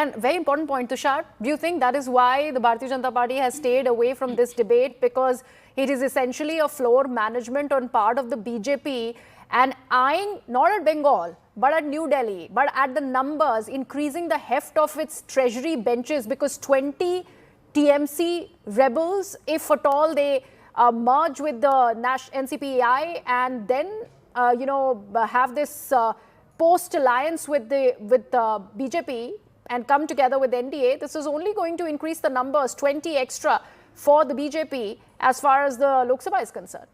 And very important point, Tushar. Do you think that is why the Bharatiya Janata Party has stayed away from this debate? Because it is essentially a floor management on part of the BJP and eyeing not at Bengal, but at New Delhi, but at the numbers, increasing the heft of its treasury benches, because 20 TMC rebels, if at all they merge with the NCPI and then, have this post-alliance with the BJP and come together with NDA, this is only going to increase the numbers, 20 extra for the BJP as far as the Lok Sabha is concerned.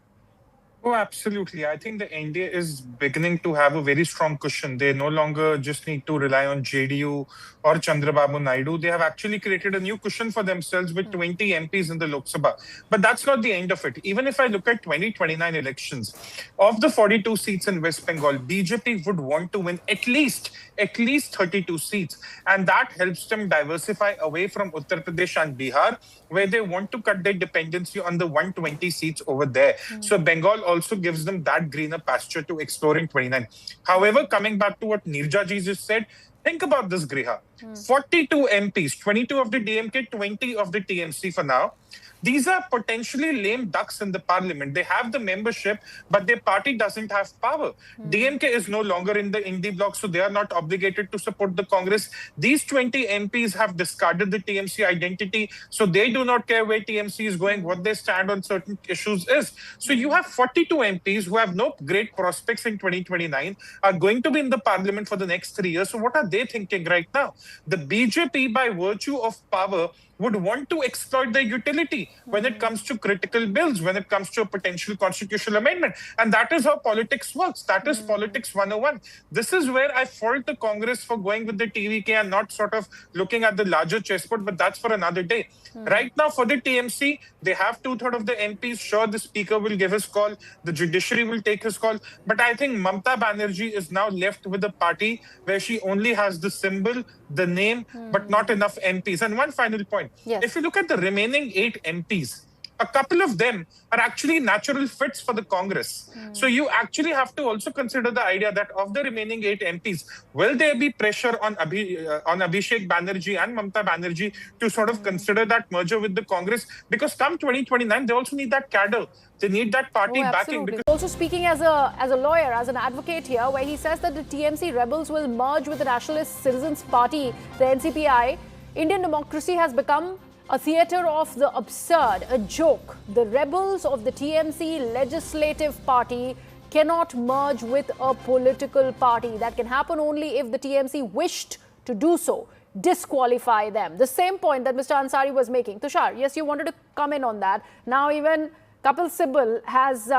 Oh, absolutely. I think the NDA is beginning to have a very strong cushion. They no longer just need to rely on JDU or Chandrababu Naidu. They have actually created a new cushion for themselves with 20 MPs in the Lok Sabha. But that's not the end of it. Even if I look at 2029 elections, of the 42 seats in West Bengal, BJP would want to win at least 32 seats. And that helps them diversify away from Uttar Pradesh and Bihar, where they want to cut their dependency on the 120 seats over there. So Bengal also gives them that greener pasture to explore in 29. However, coming back to what Nirja ji just said, think about this, Griha. 42 MPs, 22 of the DMK, 20 of the TMC for now. These are potentially lame ducks in the parliament. They have the membership, but their party doesn't have power. DMK is no longer in the indie bloc, so they are not obligated to support the Congress. These 20 MPs have discarded the TMC identity, so they do not care where TMC is going, what they stand on certain issues is. So you have 42 MPs who have no great prospects in 2029, are going to be in the parliament for the next 3 years. So what are they thinking right now? The BJP, by virtue of power, would want to exploit their utility when it comes to critical bills, when it comes to a potential constitutional amendment. And that is how politics works. That is politics 101. This is where I fault the Congress for going with the TVK and not sort of looking at the larger chessboard, but that's for another day. Right now, for the TMC, they have 2/3 of the MPs. Sure, the speaker will give his call. The judiciary will take his call. But I think Mamata Banerjee is now left with a party where she only has the symbol, the name, but not enough MPs. And one final point. Yes. If you look at the remaining 8 MPs, a couple of them are actually natural fits for the Congress. So you actually have to also consider the idea that of the remaining 8 MPs, will there be pressure on Abhishek Banerjee and Mamata Banerjee to sort of consider that merger with the Congress? Because come 2029, they also need that cadre. They need that party backing. Because also speaking as a lawyer, as an advocate here, where he says that the TMC rebels will merge with the Nationalist Citizens Party, the NCPI. Indian democracy has become a theatre of the absurd, a joke. The rebels of the TMC legislative party cannot merge with a political party. That can happen only if the TMC wished to do so, disqualify them. The same point that Mr. Ansari was making. Tushar, yes, you wanted to come in on that. Now even Kapil Sibal has,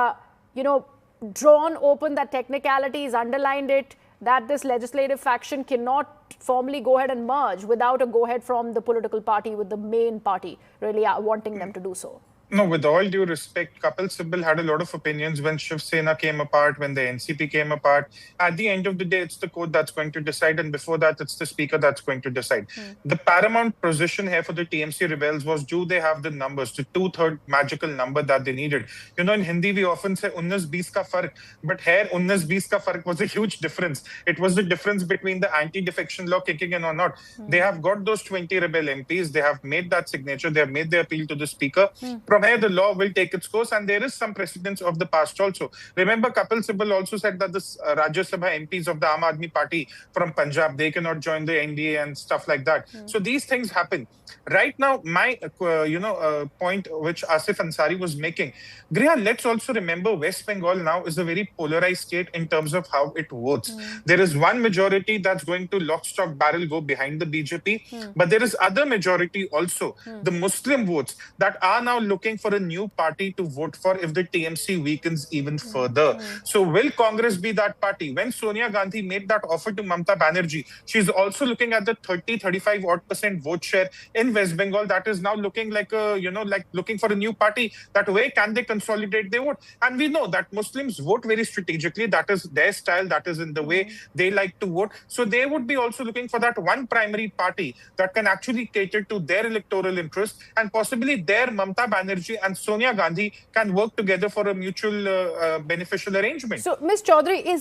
drawn open that technicalities, underlined it, that this legislative faction cannot formally go ahead and merge without a go-ahead from the political party, with the main party really wanting them to do so. No, with all due respect, Kapil Sibal had a lot of opinions when Shiv Sena came apart, when the NCP came apart. At the end of the day, it's the court that's going to decide, and before that, it's the speaker that's going to decide. The paramount position here for the TMC rebels was, do they have the numbers, the 2/3 magical number that they needed? You know, in Hindi, we often say 19-20 ka fark, but here 19-20 ka fark was a huge difference. It was the difference between the anti-defection law kicking in or not. They have got those 20 rebel MPs. They have made that signature. They have made their appeal to the speaker. From here, the law will take its course, and there is some precedence of the past also. Remember, Kapil Sibal also said that the Rajya Sabha MPs of the Aam Aadmi Party from Punjab, they cannot join the NDA and stuff like that. So these things happen. Right now, my point which Asif Ansari was making, Griha, let's also remember West Bengal now is a very polarized state in terms of how it votes. There is one majority that's going to lock, stock, barrel go behind the BJP, but there is other majority also, the Muslim votes, that are now looking for a new party to vote for if the TMC weakens even further. So will Congress be that party? When Sonia Gandhi made that offer to Mamata Banerjee, she's also looking at the 35% vote share in West Bengal. That is now looking like like looking for a new party. That way, can they consolidate their vote? And we know that Muslims vote very strategically. That is their style. That is in the way they like to vote. So they would be also looking for that one primary party that can actually cater to their electoral interest, and possibly their Mamata Banerjee and Sonia Gandhi can work together for a mutual beneficial arrangement. So, Ms. Chaudhary, is